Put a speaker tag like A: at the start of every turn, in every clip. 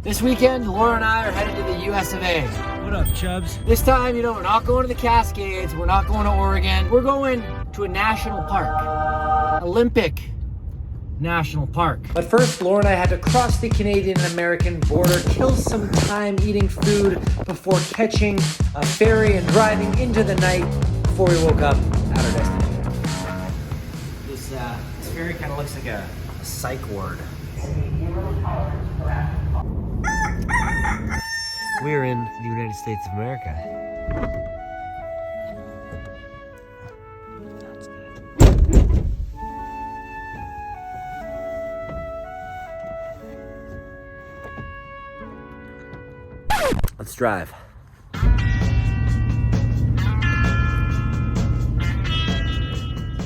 A: This weekend, Laura and I are headed to the US of A.
B: What up, Chubbs?
A: This time, you know, we're not going to the Cascades, we're not going to Oregon. We're going to a national park. Olympic National Park. But first, Laura and I had to cross the Canadian-American border, kill some time eating food before catching a ferry and driving into the night before we woke up at our destination. This ferry kind of looks like a psych ward.
B: We're in the United States of America.
A: Let's drive.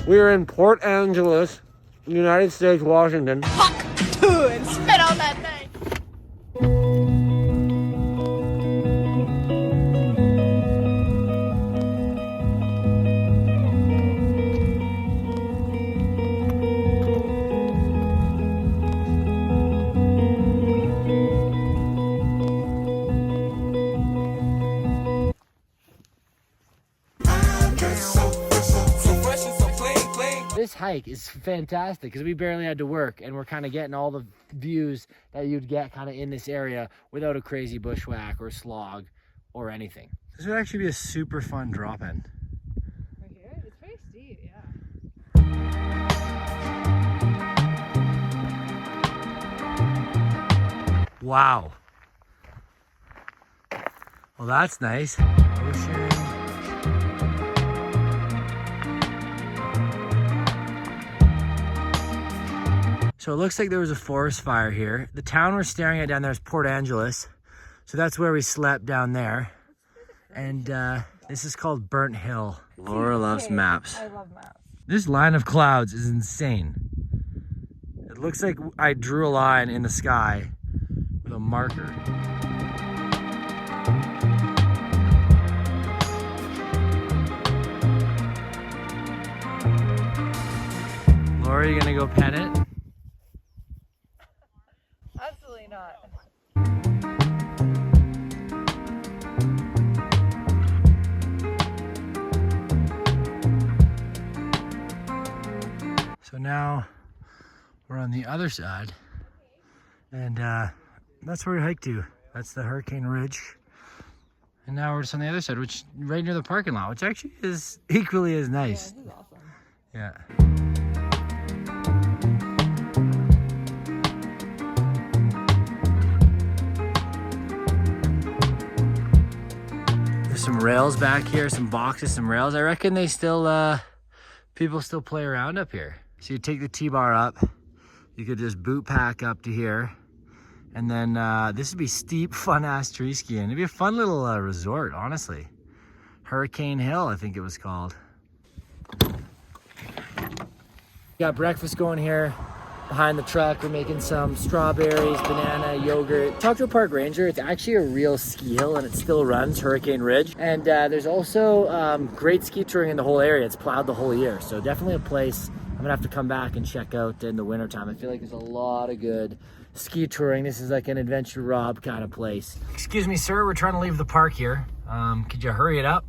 B: We're in Port Angeles, United States, Washington.
C: Fuck poo and spit on that thing.
A: This hike is fantastic because we barely had to work and we're kind of getting all the views that you'd get kind of in this area without a crazy bushwhack or slog or anything.
B: This would actually be a super fun drop-in.
C: Right here? It's very steep, yeah.
B: Wow. Well, that's nice. Ocean. So it looks like there was a forest fire here. The town we're staring at down there is Port Angeles. So that's where we slept down there. And this is called Burnt Hill. Laura loves maps.
C: I love maps.
B: This line of clouds is insane. It looks like I drew a line in the sky with a marker. Laura, you gonna go pet it?
C: Absolutely not.
B: So now we're on the other side, and that's where we hiked to. That's the Hurricane Ridge. And now we're just on the other side, which right near the parking lot, which actually is equally as nice.
C: Yeah, this is awesome.
B: Yeah. There's some rails back here, some boxes, some rails. I reckon they still, people still play around up here. So you take the T-bar up, you could just boot pack up to here, and then this would be steep, fun-ass tree skiing. It'd be a fun little resort, honestly. Hurricane Hill, I think it was called.
A: Got breakfast going here behind the truck. We're making some strawberries, banana, yogurt. Talked to a park ranger. It's actually a real ski hill and it still runs, Hurricane Ridge. And there's also great ski touring in the whole area. It's plowed the whole year. So definitely a place I'm gonna have to come back and check out in the wintertime. I feel like there's a lot of good ski touring. This is like an Adventure Rob kind of place. Excuse me, sir. We're trying to leave the park here. Could you hurry it up?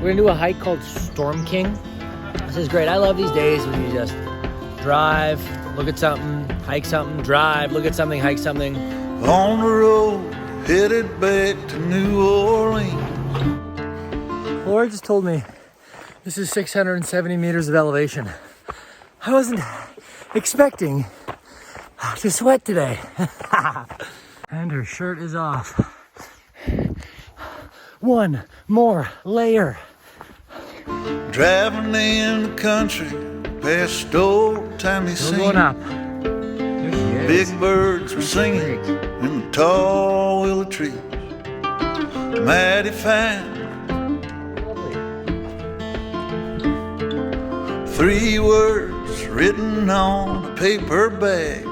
A: We're gonna do a hike called Storm King. This is great. I love these days when you just drive, look at something, hike something, drive, look at something, hike something.
D: On the road, headed back to New Orleans.
A: Laura just told me this is 670 meters of elevation. I wasn't expecting to sweat today.
B: And her shirt is off.
A: One more layer.
D: Driving in the country, past old timey
B: We're
D: scene.
B: going up. There she is.
D: Big birds were singing in the tall willow trees. Mighty fine. 3 words written on a paper bag.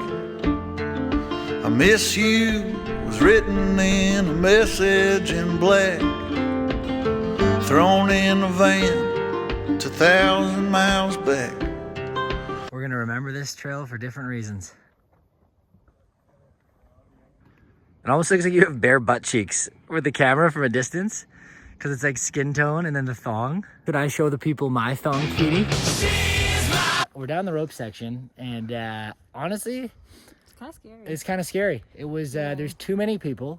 D: I miss you was written in a message in black. Thrown in a van. It's 1,000 miles back.
B: We're gonna remember this trail for different reasons. It almost looks like you have bare butt cheeks with the camera from a distance, because it's like skin tone and then the thong. Could I show the people my thong cutie? We're down the rope section, and honestly,
C: It's kind of scary.
B: it's kind of scary. It was, there's too many people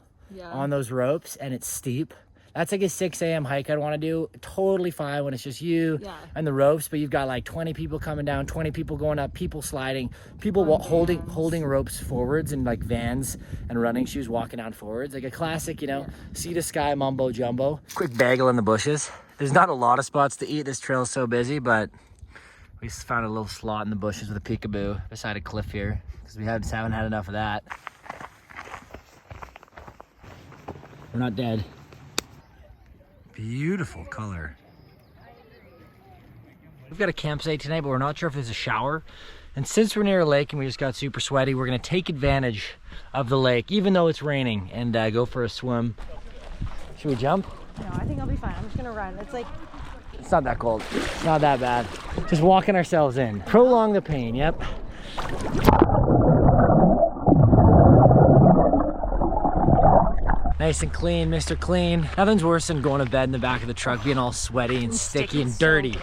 B: on those ropes, and it's steep. That's like a 6 a.m. hike I'd want to do. Totally fine when it's just you and the ropes, but you've got like 20 people coming down, 20 people going up, people sliding, people holding ropes forwards in like Vans and running shoes walking down forwards. Like a classic, you know, sea to sky mumbo jumbo. Quick bagel in the bushes. There's not a lot of spots to eat. This trail is so busy, but we found a little slot in the bushes with a peekaboo beside a cliff here because we haven't had enough of that. We're not dead. Beautiful color. We've got a campsite tonight, but we're not sure if there's a shower. And since we're near a lake and we just got super sweaty, we're gonna take advantage of the lake, even though it's raining, and go for a swim. Should we jump?
C: No, I think I'll be fine. I'm just gonna run.
B: It's not that cold. It's not that bad. Just walking ourselves in. Prolong the pain, yep. Nice and clean, Mr. Clean. Nothing's worse than going to bed in the back of the truck, being all sweaty and sticky and dirty.
C: So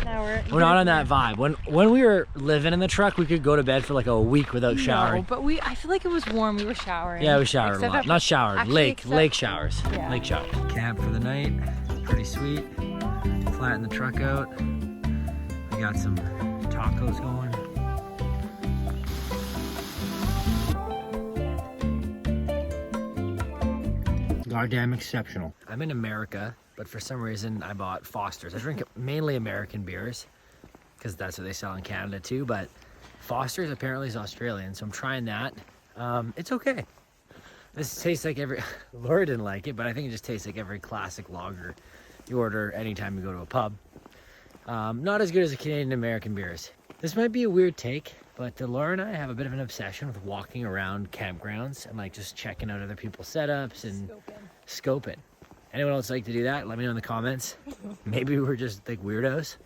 B: Now we're not on that vibe. When we were living in the truck, we could go to bed for like a week without showering.
C: No, but I feel like it was warm. We were showering.
B: Yeah, we showered a lot. Not showered,
C: actually,
B: lake showers.
C: Yeah.
B: Lake showers. Camp for the night. Pretty sweet. Flatten the truck out. We got some tacos going. Goddamn exceptional. I'm in America, but for some reason I bought Foster's. I drink mainly American beers because that's what they sell in Canada too, but Foster's apparently is Australian, so I'm trying that. It's okay. This tastes like Laura didn't like it, but I think it just tastes like every classic lager you order anytime you go to a pub. Not as good as the Canadian American beers. This might be a weird take, but Laura and I have a bit of an obsession with walking around campgrounds and like just checking out other people's setups and scoping. Anyone else like to do that? Let me know in the comments. Maybe we're just like weirdos.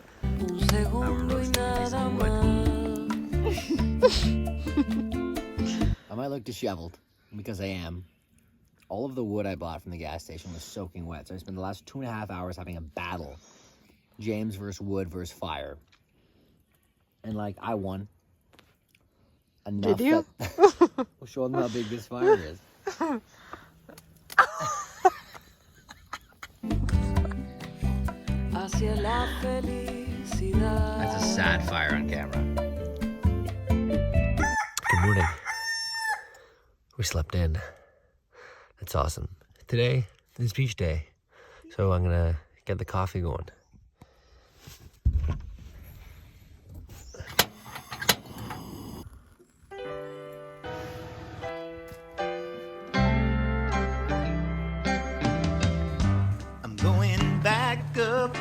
B: I might look disheveled because I am. All of the wood I bought from the gas station was soaking wet, so I spent the last 2.5 hours having a battle. James versus wood versus fire. And like, I won. Enough. Did you? We'll show them how big this fire is. That's a sad fire on camera. Good morning. We slept in. That's awesome. Today is beach day, so I'm gonna get the coffee going.
D: I'm going back up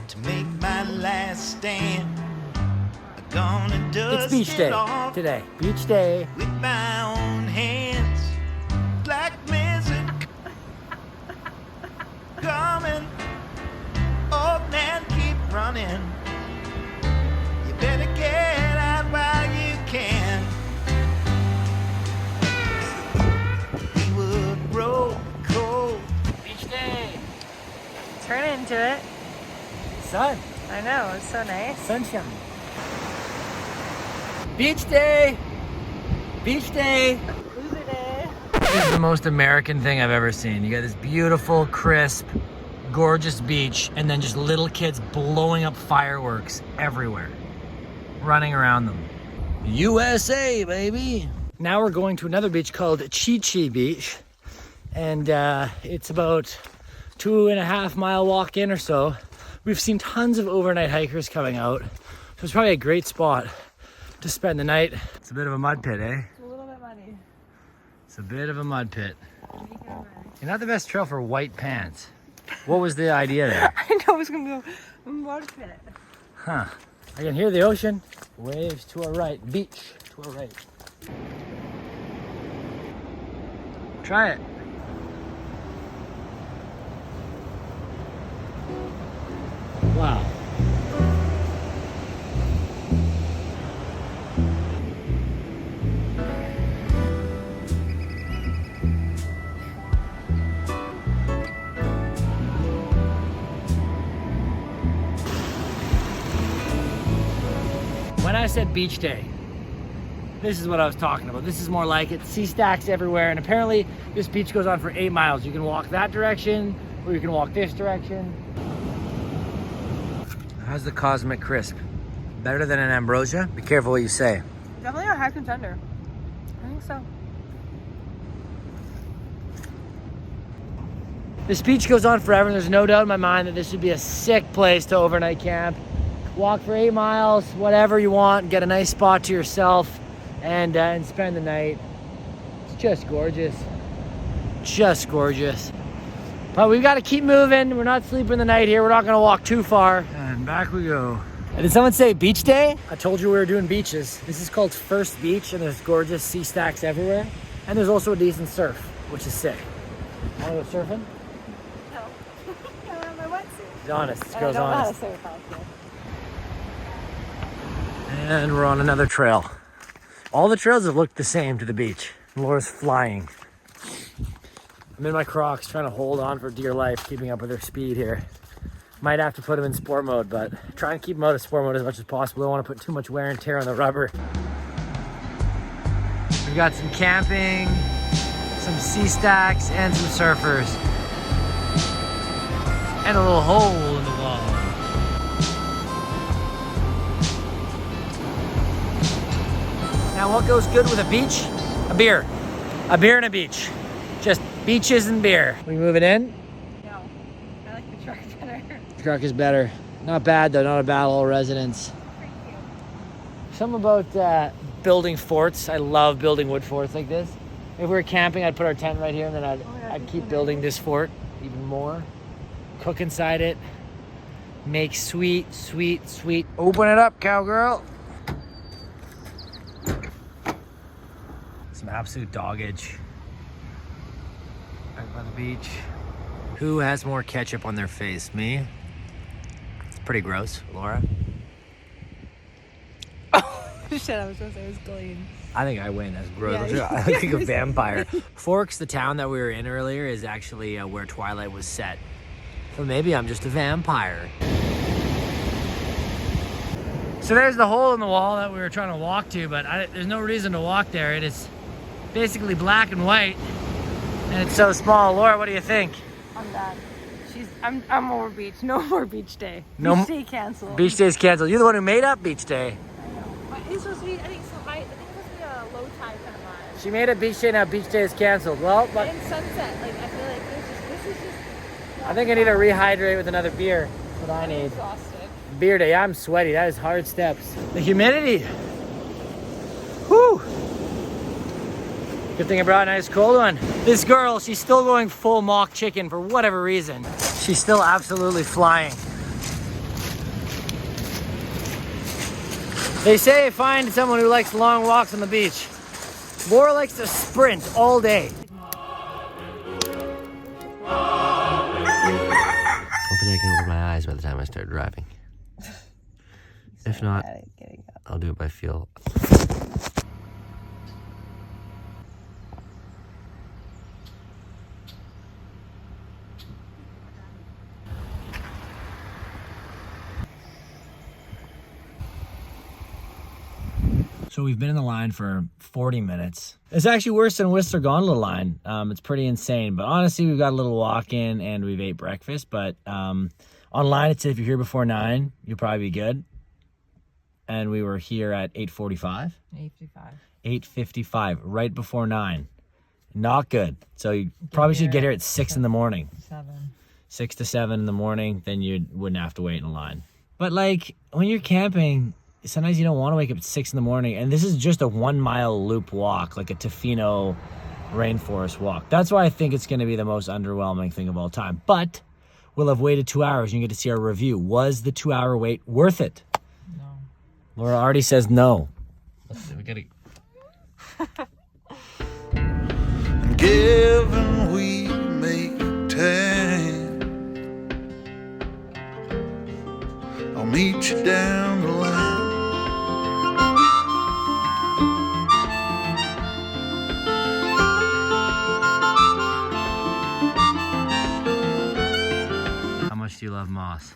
D: to make my last stand. I'm gonna dust
B: It's beach day today. Beach day.
D: with my own hands. Black mist coming. Oh man, keep running. You better get out while you can. We would roll cold.
B: Beach day.
C: Turn into it.
B: Sun.
C: I know. It's so nice.
B: Sunshine. Beach day. Beach day.
C: Loser day.
B: This is the most American thing I've ever seen. You got this beautiful, crisp, gorgeous beach, and then just little kids blowing up fireworks everywhere, running around them. USA, baby. Now we're going to another beach called Chi Chi Beach, and it's about 2.5 mile walk in or so. We've seen tons of overnight hikers coming out, so it's probably a great spot to spend the night. It's a bit of a mud pit, eh?
C: It's a little bit muddy.
B: It's a bit of a mud pit. You're not the best trail for white pants. What was the idea there?
C: I know it's gonna be a mud pit.
B: Huh. I can hear the ocean. Waves to our right. Beach to our right. Try it. Wow.
A: I said beach day, this is what I was talking about. This is more like it. Sea stacks everywhere, and apparently this beach goes on for 8 miles. You can walk that direction, or you can walk this direction.
B: How's the Cosmic Crisp? Better than an Ambrosia? Be careful what you say.
C: Definitely a high contender. I think so.
A: This beach goes on forever, and there's no doubt in my mind that this would be a sick place to overnight camp. Walk for 8 miles, whatever you want, get a nice spot to yourself, and spend the night. It's just gorgeous. Just gorgeous. But we've got to keep moving. We're not sleeping the night here. We're not going to walk too far.
B: And back we go.
A: Did someone say beach day? I told you we were doing beaches. This is called First Beach, and there's gorgeous sea stacks everywhere. And there's also a decent surf, which is sick. Want to go surfing?
C: No. I don't have my wetsuit.
A: Be honest. This
C: I
A: girl's
C: don't know how to
A: honest.
C: surf out here.
B: And we're on another trail. All the trails have looked the same to the beach. Laura's flying.
A: I'm in my Crocs trying to hold on for dear life, keeping up with her speed here. Might have to put them in sport mode, but try and keep them out of sport mode as much as possible. Don't want to put too much wear and tear on the rubber.
B: We've got some camping, some sea stacks, and some surfers. And a little hole in the wall.
A: Now what goes good with a beach? A beer. A beer and a beach. Just beaches and beer. We moving in?
C: No. I like the truck better.
A: Truck is better. Not bad though, not a bad little residence.
C: Pretty cute.
A: Something about building forts. I love building wood forts like this. If we were camping, I'd put our tent right here, and then I'd keep building this fort even more. Cook inside it. Make sweet, sweet, sweet.
B: Open it up, cowgirl. Some absolute doggage. Back by the beach. Who has more ketchup on their face? Me? It's pretty gross. Laura?
C: Shit, I was gonna say it was clean.
B: I think I win. That's gross.
C: Yeah,
B: I look like a vampire. Forks, the town that we were in earlier, is actually where Twilight was set. So maybe I'm just a vampire.
A: So there's the hole in the wall that we were trying to walk to, but there's no reason to walk there. It is basically black and white, and it's so small. Laura, what do you think?
C: I'm done. I'm over beach. No more beach day.
A: No
C: Beach day canceled.
A: Beach day's canceled. You're the one who made up beach day.
C: But it's supposed to be, I think it's supposed to be a low tide kind of vibe.
A: She made it beach day, now beach day is canceled. Well, but
C: And sunset, like I feel like this is just.
A: I think I need to rehydrate with another beer. That's what I need.
C: Exhausted.
A: Beer day, I'm sweaty. That is hard steps. The humidity. Whew. Good thing I brought a nice cold one. This girl, she's still going full mock chicken for whatever reason. She's still absolutely flying. They say find someone who likes long walks on the beach. Laura likes to sprint all day.
B: Hopefully I can open my eyes by the time I start driving. If not, I'll do it by feel.
A: So we've been in the line for 40 minutes. It's actually worse than Whistler Gondola line. It's pretty insane, but honestly, we've got a little walk in and we've ate breakfast, but online it said if you're here before 9, you'll probably be good. And we were here at 8:45.
C: 8:55.
A: 8:55, right before 9. Not good. So you probably should get here at 6 in the morning.
C: 7.
A: 6 to 7 in the morning, then you wouldn't have to wait in line. But like when you're camping, sometimes you don't want to wake up at 6 in the morning, and this is just a 1 mile loop walk, like a Tofino rainforest walk. That's why I think it's going to be the most underwhelming thing of all time. But we'll have waited 2 hours, and you get to see our review. Was the 2 hour wait worth it?
C: No.
A: Laura already says no.
B: We gotta...
D: Given we make time, I'll meet you down the line.
B: How much do you love moss?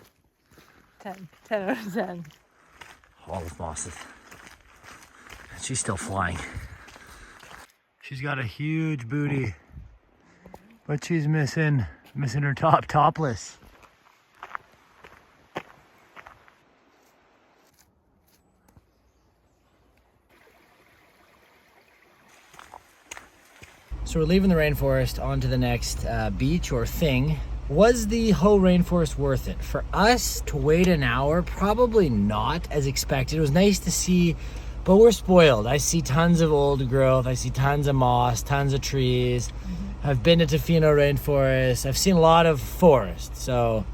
C: 10. 10 out of 10.
B: All of mosses. she's still flying. She's got a huge booty, but she's missing her topless. So we're leaving the rainforest onto the next beach or thing. Was the whole rainforest worth it? For us to wait an hour, probably not as expected. It was nice to see, but we're spoiled. I see tons of old growth. I see tons of moss, tons of trees. I've been to Tofino rainforest. I've seen a lot of forest. So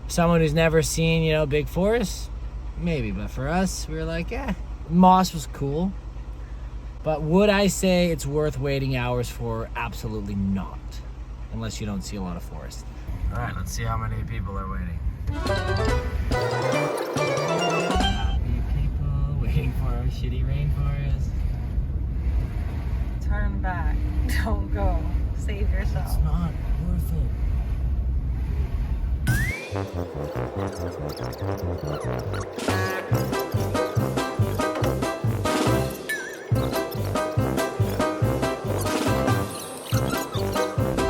B: someone who's never seen, you know, big forests, maybe. But for us, we were like, moss was cool. But would I say it's worth waiting hours for? Absolutely not. Unless you don't see a lot of forest. All right, let's see how many people are waiting. Happy people waiting for a shitty rainforest.
C: Turn back. Don't go. Save yourself.
B: It's not worth it.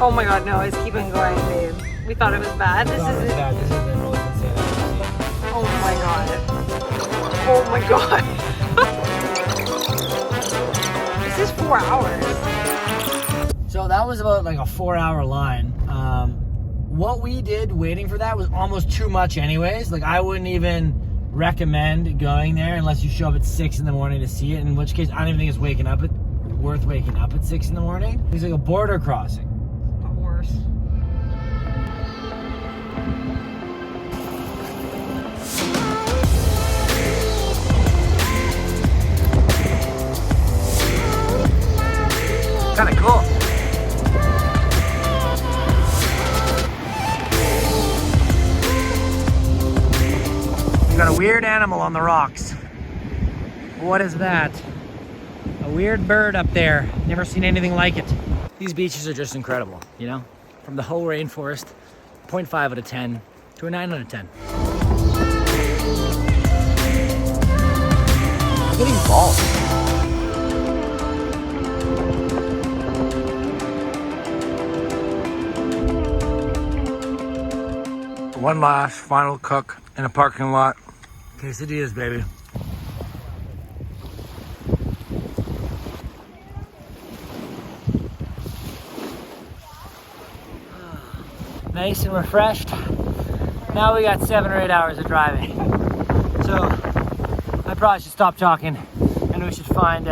C: Oh my god, no, it's keeping going, babe. We thought it was bad. This is it.
B: This is the most insane I've ever seen.
C: Oh my god. Oh my god. This is 4 hours.
B: So that was about like a 4-hour line. What we did waiting for that was almost too much anyways. Like I wouldn't even recommend going there unless you show up at 6 in the morning to see it, in which case I don't even think it's worth waking up at 6 in the morning. It's like a border crossing.
C: Worse.
B: Kind of cool. We got a weird animal on the rocks. What is that? A weird bird up there. Never seen anything like it. These beaches are just incredible, you know? From the whole rainforest, 0.5 out of 10 to a 9 out of 10. Getting balls. One last final cook in a parking lot. Quesadillas, baby. Nice and refreshed. Now we got 7 or 8 hours of driving. So I probably should stop talking and we should find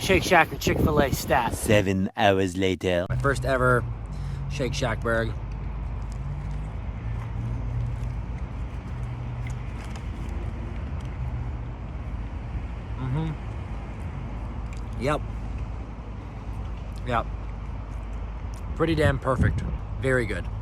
B: Shake Shack or Chick-fil-A stat.
E: 7 hours later.
B: My first ever Shake Shack burg. Yep. Pretty damn perfect. Very good.